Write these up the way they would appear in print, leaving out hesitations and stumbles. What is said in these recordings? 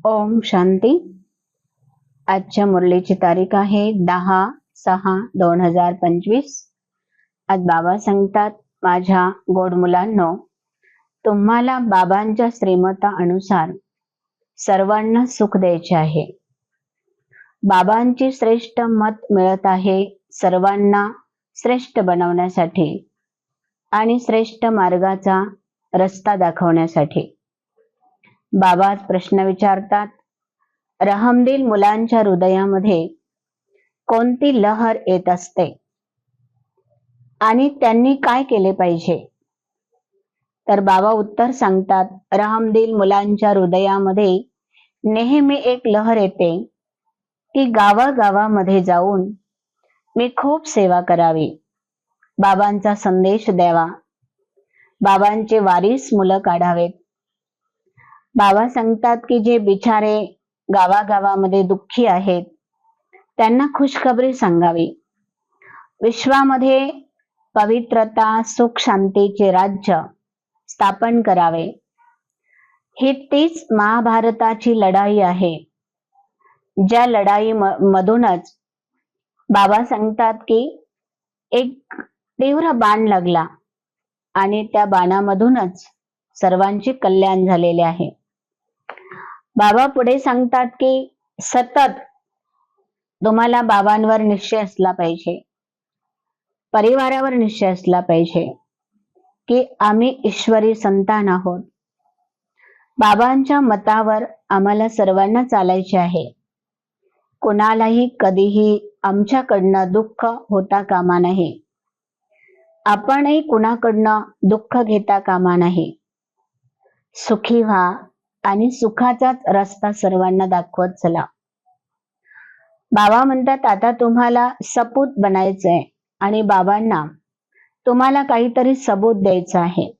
ओम शांती. आजच्या मुरलीची तारीख आहे 10/6/2025. आज बाबा सांगतात, माझ्या गोड मुलांनो, तुम्हाला बाबांच्या श्रीमता अनुसार सर्वांना सुख द्यायचे आहे. बाबांची श्रेष्ठ मत मिळत आहे सर्वांना श्रेष्ठ बनवण्यासाठी आणि श्रेष्ठ मार्गाचा रस्ता दाखवण्यासाठी. बाबा प्रश्न विचारतात, रहमदिल मुलांच्या हृदयामध्ये कोणती लहर येत असते आणि त्यांनी काय केले पाहिजे? तर बाबा उत्तर सांगतात, रहमदिल मुलांच्या हृदयामध्ये नेहमी एक लहर येते की गावागावामध्ये जाऊन मी खूप सेवा करावी, बाबांचा संदेश द्यावा, बाबांचे वारीस मुलं काढावेत. बाबा सांगतात की जे बिचारे गावागावामध्ये दुःखी आहेत त्यांना खुशखबरी सांगावी, विश्वामध्ये पवित्रता सुख शांतीचे राज्य स्थापन करावे. ही तीच महाभारताची लढाई आहे, ज्या लढाई मधूनच बाबा सांगतात की एक तीव्र बाण लागला आणि त्या बाणामधूनच सर्वांचे कल्याण झालेले आहे. बाबा पुढे सांगतात की सतत तुम्हाला बाबांवर निश्चय असला पाहिजे, परिवारावर निश्चय असला पाहिजे की आम्ही ईश्वरी संतान आहोत. बाबांच्या मतावर आम्हाला सर्वांना चालायचे आहे. कुणालाही कधीही आमच्याकडनं दुःख होता कामा नये. आपणही कुणाकडनं दुःख घेता कामा नये. सुखी व्हा आणि सुखाचाच रस्ता सर्वांना दाखवत चला. बाबा म्हणतात, आता तुम्हाला सपूत बनायचंय आणि बाबांना तुम्हाला काहीतरी सबूत द्यायचं आहे.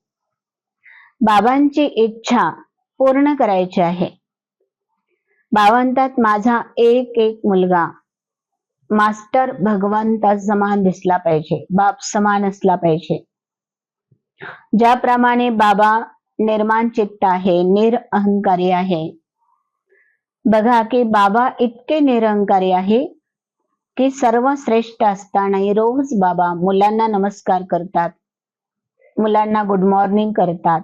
बाबांची इच्छा पूर्ण करायची आहे. बाबा म्हणतात, माझा एक एक मुलगा मास्टर भगवंता समान दिसला पाहिजे, बाप समान असला पाहिजे. ज्याप्रमाणे बाबा निर्माण चित्त आहे, निरअहंकारी आहे. बघा की बाबा इतके निरअहंकारी आहे की सर्व श्रेष्ठ असतानाही रोज बाबा मुलांना नमस्कार करतात, मुलांना गुड मॉर्निंग करतात.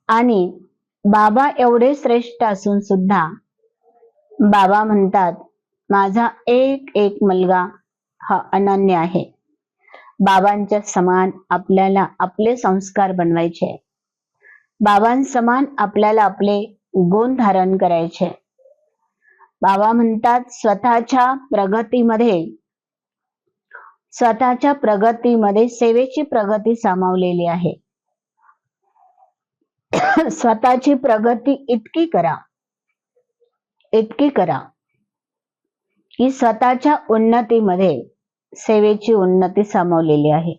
आणि बाबा एवढे श्रेष्ठ असून सुद्धा बाबा म्हणतात, माझा एक एक मुलगा हा अनन्य आहे. बाबांच्या समान आपल्याला आपले संस्कार बनवायचे, बाबांसमान आपल्याला आपले गुण धारण करायचे. बाबा म्हणतात, स्वतःच्या प्रगतीमध्ये सेवेची प्रगती सामावलेली आहे. स्वतःची प्रगती इतकी करा की स्वतःच्या उन्नतीमध्ये सेवेची उन्नती सामावलेली आहे.